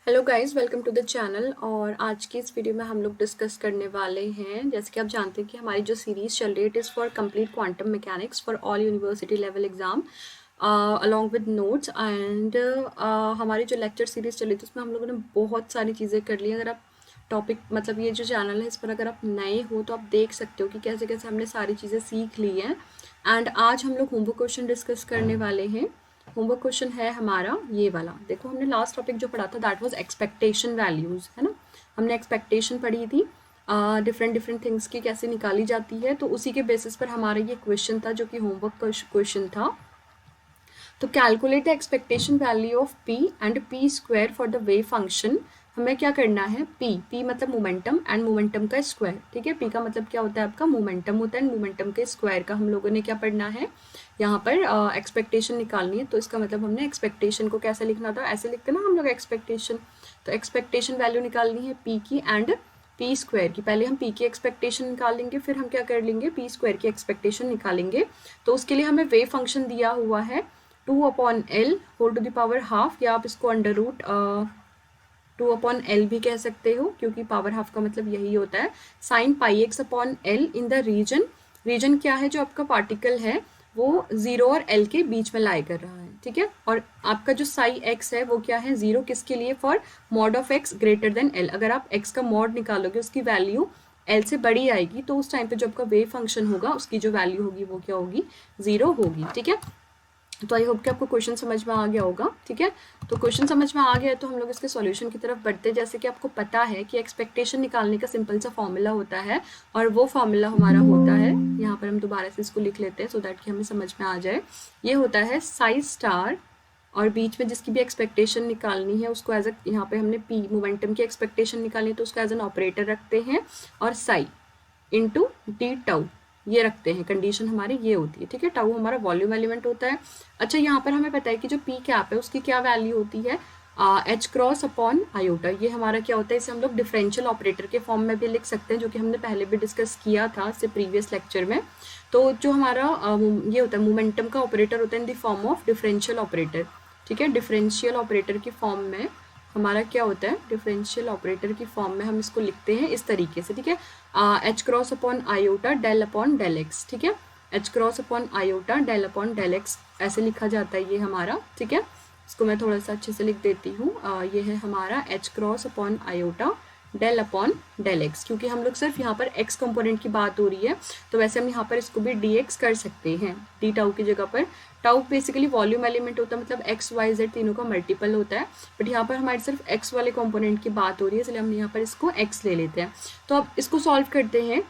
Hello guys, welcome to the channel. और आज की इस वीडियो में हम लोग डिस्कस करने वाले हैं, जैसे कि आप जानते हैं कि हमारी जो सीरीज़ चल रही है it is for complete quantum mechanics for all university level exam along with notes and हमारी जो लेक्चर सीरीज़ चली थी उसमें हम लोगों ने बहुत सारी चीज़ें कर ली। अगर आप टॉपिक मतलब ये जो चैनल है इस पर अगर आप नए हो तो आप देख सकते हो कि कैसे कैसे हमने सारी चीज़ें सीख ली हैं। एंड आज हम लोग होमवर्क क्वेश्चन डिस्कस करने वाले हैं। होमवर्क क्वेश्चन है हमारा ये वाला। देखो, हमने लास्ट टॉपिक जो पढ़ा था दैट वाज एक्सपेक्टेशन वैल्यूज, है ना। हमने एक्सपेक्टेशन पढ़ी थी डिफरेंट डिफरेंट थिंग्स की कैसे निकाली जाती है, तो उसी के बेसिस पर हमारा ये क्वेश्चन था जो कि होमवर्क क्वेश्चन था। तो calculate the expectation value of P and P square for the wave function. हमें क्या करना है, पी मतलब मोमेंटम एंड मोमेंटम का स्क्वायर। ठीक है, पी का मतलब क्या होता है, आपका मोमेंटम होता है, मोमेंटम के स्क्वायर का हम लोगों ने क्या पढ़ना है, यहाँ पर एक्सपेक्टेशन निकालनी है। तो इसका मतलब हमने एक्सपेक्टेशन को कैसे लिखना था, ऐसे लिखते ना हम लोग एक्सपेक्टेशन। तो एक्सपेक्टेशन वैल्यू निकालनी है पी की एंड पी स्क्वायर की। पहले हम पी की एक्सपेक्टेशन निकालेंगे, फिर हम क्या कर लेंगे, पी स्क्वायर की एक्सपेक्टेशन निकालेंगे। तो उसके लिए हमें वेव फंक्शन दिया हुआ है 2/L whole to the power half, या आप इसको अंडर रूट 2/L भी कह सकते हो, क्योंकि पावर हाफ का मतलब यही होता है। Sine pi x upon L in the region. Region क्या है, जो आपका पार्टिकल है वो 0 और L के बीच में लाई कर रहा है। ठीक है, और आपका जो साई एक्स है वो क्या है, 0 किसके लिए, for mod of x greater than L। अगर आप x का मॉड निकालोगे उसकी वैल्यू L से बड़ी आएगी, तो उस टाइम पे जो आपका वेव फंक्शन होगा उसकी जो वैल्यू होगी वो क्या होगी, 0 होगी। ठीक है, तो आई होप कि आपको क्वेश्चन समझ में आ गया होगा। ठीक है, तो क्वेश्चन समझ में आ गया है तो हम लोग इसके सॉल्यूशन की तरफ बढ़ते हैं। जैसे कि आपको पता है कि एक्सपेक्टेशन निकालने का सिंपल सा फॉर्मूला होता है, और वो फॉर्मूला हमारा होता है, यहाँ पर हम दोबारा से इसको लिख लेते हैं सो दैट कि हमें समझ में आ जाए। ये होता है साई स्टार, और बीच में जिसकी भी एक्सपेक्टेशन निकालनी है उसको एज अ, यहाँ पे हमने पी मोमेंटम की एक्सपेक्टेशन निकालनी है तो उसको एज एन ऑपरेटर रखते हैं, और साई इंटू डी टाउ ये रखते हैं। कंडीशन हमारी ये होती है। ठीक है, टाउ हमारा वॉल्यूम एलिमेंट होता है। अच्छा, यहाँ पर हमें पता है कि जो पी कैप है उसकी क्या वैल्यू होती है, एच क्रॉस अपॉन आयोटा। ये हमारा क्या होता है, इसे हम लोग डिफरेंशियल ऑपरेटर के फॉर्म में भी लिख सकते हैं, जो कि हमने पहले भी डिस्कस किया था इससे प्रीवियस लेक्चर में। तो जो हमारा ये होता है मोमेंटम का ऑपरेटर होता है in the form of differential operator. ठीक है, डिफरेंशियल ऑपरेटर की फॉर्म में हमारा क्या होता है, डिफरेंशियल ऑपरेटर की फॉर्म में हम इसको लिखते हैं इस तरीके से। ठीक है, H cross upon iota del upon del x. ठीक है, H cross upon iota del upon del x ऐसे लिखा जाता है ये हमारा। ठीक है, इसको मैं थोड़ा सा अच्छे से लिख देती हूँ। ये है हमारा H cross upon iota del upon del x, क्योंकि हम लोग सिर्फ यहाँ पर एक्स कंपोनेंट की बात हो रही है तो वैसे हम यहाँ पर इसको भी डी एक्स कर सकते हैं, डी टाउ की जगह पर। टाउ बेसिकली वॉल्यूम एलिमेंट होता है, मतलब एक्स वाई जेड तीनों का मल्टीपल होता है, बट यहाँ पर हमारी सिर्फ एक्स वाले कंपोनेंट की बात हो रही है इसलिए हम यहाँ पर इसको एक्स ले लेते हैं। तो अब इसको सॉल्व करते हैं।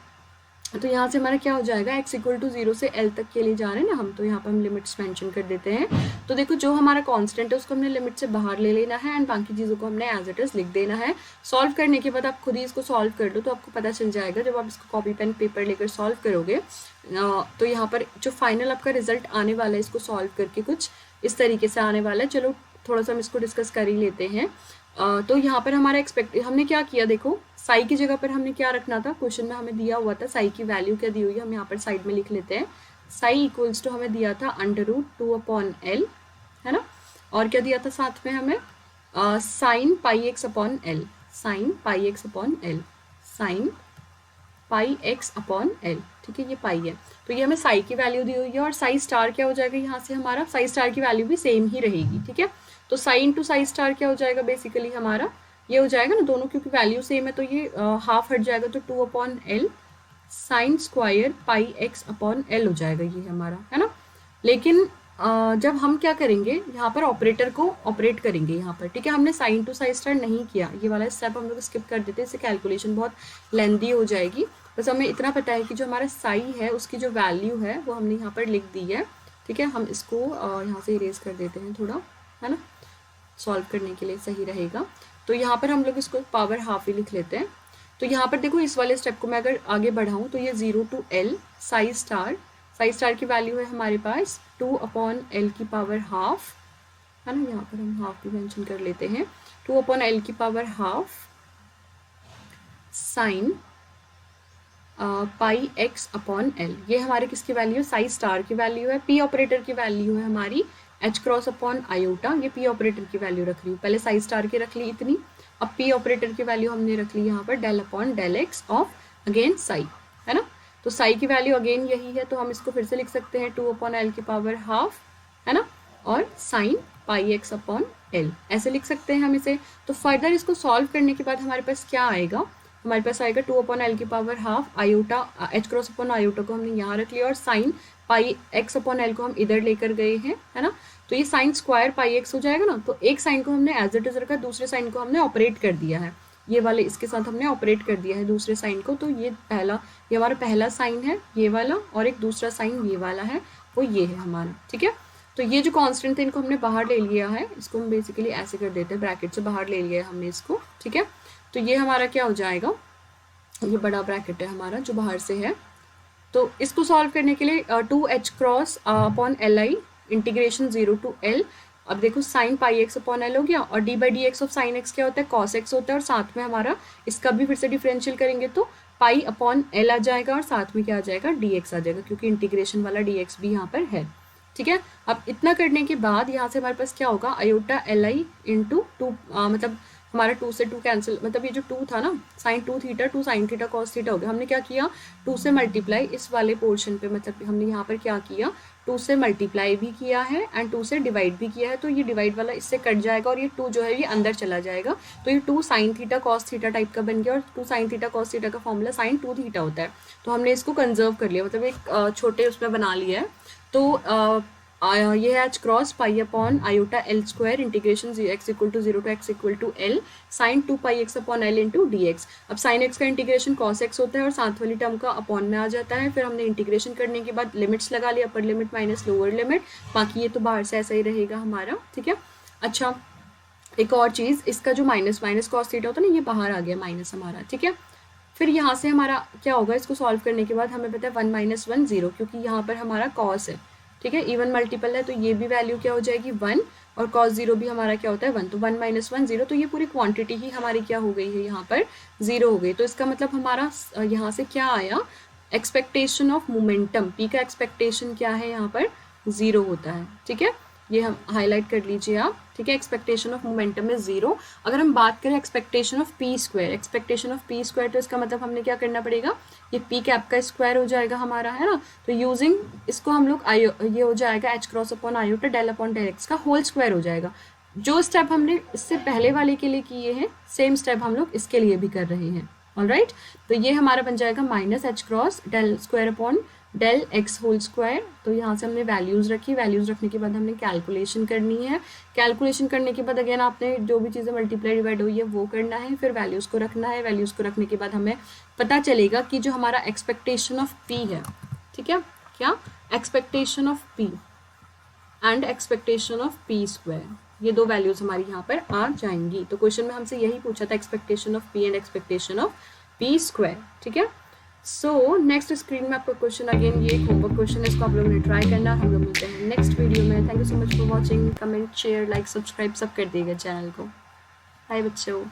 तो यहाँ से हमारा क्या हो जाएगा, x इक्वल टू 0 से L तक के लिए जा रहे हैं ना हम, तो यहाँ पर हम लिमिट्स मेंशन कर देते हैं। तो देखो, जो हमारा कांस्टेंट है उसको हमने लिमिट से बाहर ले लेना है एंड बाकी चीज़ों को हमने एज इट इज लिख देना है। सॉल्व करने के बाद आप खुद ही इसको सॉल्व कर लो तो आपको पता चल जाएगा, जब आप इसको कॉपी पेन पेपर लेकर सॉल्व करोगे तो यहाँ पर जो फाइनल आपका रिजल्ट आने वाला है इसको सॉल्व करके कुछ इस तरीके से आने वाला है। चलो थोड़ा सा हम इसको डिस्कस कर ही लेते हैं। तो यहाँ पर हमारा हमने क्या किया, देखो साई की जगह पर हमने क्या रखना था, क्वेश्चन में हमें दिया हुआ था साई की वैल्यू क्या दी हुई है, हम यहाँ पर साइड में लिख लेते हैं। साई इक्वल्स टू हमें दिया था अंडर रूट 2/L, है ना। और क्या दिया था साथ में हमें, sign pi x upon L, sign pi x upon L, sign pi x upon L. ठीक है, ये पाई है तो ये हमें साई की वैल्यू दी हुई है। और साई स्टार क्या हो जाएगा, यहाँ से हमारा साई स्टार की वैल्यू भी सेम ही रहेगी। ठीक है, तो साई इंटू साई स्टार क्या हो जाएगा, बेसिकली हमारा ये हो जाएगा ना, दोनों क्योंकि वैल्यू सेम है तो ये हाफ हट जाएगा, तो 2/L sine square pi x upon L हो जाएगा ये हमारा, है ना। लेकिन जब हम क्या करेंगे, यहाँ पर ऑपरेटर को ऑपरेट करेंगे यहाँ पर। ठीक है, हमने साइन टू साई स्टार नहीं किया, ये वाला स्टेप हम लोग स्किप कर देते हैं, इससे कैलकुलेशन बहुत लेंदी हो जाएगी। बस हमें इतना पता है कि जो हमारा साई है उसकी जो वैल्यू है वो हमने यहाँ पर लिख दी है। ठीक है, हम इसको यहाँ से इरेज कर देते हैं थोड़ा, है ना, सॉल्व करने के लिए सही रहेगा। तो यहाँ पर हम लोग इसको पावर हाफ ही लिख लेते हैं। तो यहाँ पर देखो, इस वाले स्टेप को मैं अगर आगे बढ़ाऊँ तो ये 0 to L साई स्टार की वैल्यू है हमारे पास 2/L की पावर हाफ, है ना, यहाँ पर हम हाफ भी मेंशन कर लेते हैं। 2/L की power half sine pi x upon L, ये हमारे किसकी वैल्यू है, साई स्टार की वैल्यू है। पी ऑपरेटर की वैल्यू है हमारी एच क्रॉस अपॉन आयोटा, ये पी ऑपरेटर की वैल्यू रख रही हूँ, पहले साई स्टार की रख ली इतनी, अब पी ऑपरेटर की वैल्यू हमने रख ली यहाँ पर del upon del x of again psi, है ना। तो साई की वैल्यू अगेन यही है, तो हम इसको फिर से लिख सकते हैं 2 अपॉन एल की पावर हाफ, है ना, और sign pi x upon L, ऐसे लिख सकते हैं हम इसे। तो फर्दर इसको सॉल्व करने के बाद हमारे पास क्या आएगा, हमारे पास आएगा 2 अपॉन एल की power half iota, H cross upon iota को हमने यहाँ रख लिया और sign pi x upon L को हम इधर लेकर गए हैं, है ना। तो ये साइन स्क्वायर पाई एक्स हो जाएगा ना, तो एक साइन को हमने एज इट इज रखा, दूसरे साइन को हमने ऑपरेट कर दिया है, ये वाले इसके साथ हमने ऑपरेट कर दिया है दूसरे साइन को। तो ये हमारा पहला साइन है ये वाला, और एक दूसरा साइन ये वाला है, वो ये है हमारा, ठीक है। तो ये जो कांस्टेंट थे इनको हमने बाहर ले लिया है, इसको हम बेसिकली ऐसे कर देते हैं, ब्रैकेट से बाहर ले लिया है हमने इसको, ठीक है। तो ये हमारा क्या हो जाएगा, ये बड़ा ब्रैकेट है हमारा जो बाहर से है। तो इसको सॉल्व करने के लिए 2h cross upon L I integration 0 to l, अब देखो sign pi x upon L हो गया, और D by D x of sine x क्या होता है, कॉस एक्स होता है, और साथ में हमारा इसका भी फिर से डिफरेंशियल करेंगे तो पाई अपॉन एल आ जाएगा, और साथ में क्या आ जाएगा, डी एक्स आ जाएगा, क्योंकि इंटीग्रेशन वाला डी एक्स भी यहाँ पर है, ठीक है। अब इतना करने के बाद यहाँ से हमारे पास क्या होगा, iota L I into two, मतलब हमारा 2 से 2 कैंसिल, मतलब ये जो 2 था ना, sine 2 theta 2 sine theta cos theta हो गया, हमने क्या किया 2 से मल्टीप्लाई इस वाले पोर्शन पे, मतलब हमने यहाँ पर क्या किया 2 से मल्टीप्लाई भी किया है एंड 2 से डिवाइड भी किया है, तो ये डिवाइड वाला इससे कट जाएगा और ये 2 जो है ये अंदर चला जाएगा, तो ये 2 sine theta cos theta type का बन गया, और 2 साइन थीटा कॉस थीटा का फॉर्मूला साइन 2 थीटा होता है, तो हमने इसको कंजर्व कर लिया, मतलब एक छोटे उसमें बना लिया है। तो ये है H cross pi upon iota L square integration x equal to 0 to x equal to L sine 2 pi x upon L into D x. अब साइन एक्स का इंटीग्रेशन कॉस एक्स होता है और साथ वाली टर्म का अपॉन में आ जाता है, फिर हमने इंटीग्रेशन करने के बाद लिमिट्स लगा लिया, upper limit minus lower limit, बाकी ये तो बाहर से ऐसा ही रहेगा हमारा, ठीक है। अच्छा एक और चीज़, इसका जो माइनस माइनस कॉस थीटा होता है ना, ये बाहर आ गया माइनस हमारा, ठीक है। फिर यहाँ से हमारा क्या होगा, इसको सॉल्व करने के बाद हमें पता है 1 - 1 0, क्योंकि यहाँ पर हमारा कॉस है, ठीक है, इवन मल्टीपल है, तो ये भी वैल्यू क्या हो जाएगी 1, और cos 0 भी हमारा क्या होता है 1, तो 1 - 1 0, तो ये पूरी क्वांटिटी ही हमारी क्या हो गई है यहाँ पर 0 हो गई। तो इसका मतलब हमारा यहाँ से क्या आया, एक्सपेक्टेशन ऑफ मोमेंटम, पी का एक्सपेक्टेशन क्या है यहाँ पर 0 होता है, ठीक है, ये हम हाईलाइट कर लीजिए आप, ठीक है। Expectation of momentum is 0। अगर हम बात करें expectation of P square, expectation of P square, तो इसका मतलब हमने क्या करना पड़ेगा, ये पी कैप का स्क्वायर हो जाएगा हमारा, है ना। तो यूजिंग इसको हम लोग ये हो जाएगा H cross upon iota del upon del x का होल स्क्वायर हो जाएगा। जो स्टेप हमने इससे पहले वाले के लिए किए हैं सेम स्टेप हम लोग इसके लिए भी कर रहे हैं, ऑलराइट। तो ये हमारा बन जाएगा minus H cross del square upon del x whole square. तो यहाँ से हमने वैल्यूज़ रखी, वैल्यूज़ रखने के बाद हमने कैलकुलेशन करनी है, कैलकुलेशन करने के बाद अगेन आपने जो भी चीज़ें मल्टीप्लाई डिवाइड हुई है वो करना है, फिर वैल्यूज़ को रखना है, वैल्यूज़ को रखने के बाद हमें पता चलेगा कि जो हमारा एक्सपेक्टेशन ऑफ पी है, ठीक है, क्या expectation of P and expectation of P square, ये दो वैल्यूज़ हमारी यहाँ पर आ जाएंगी। तो क्वेश्चन में हमसे यही पूछा था, expectation of P and expectation of P square, ठीक है। सो नेक्स्ट स्क्रीन में आपका क्वेश्चन अगेन ये एक होमवर्क क्वेश्चन है, इसको आप लोगों ने ट्राई करना। हम लोग मिलते हैं नेक्स्ट वीडियो में। Thank you so much for watching, comment share like subscribe सब कर दिएगा चैनल को। बाय बच्चों।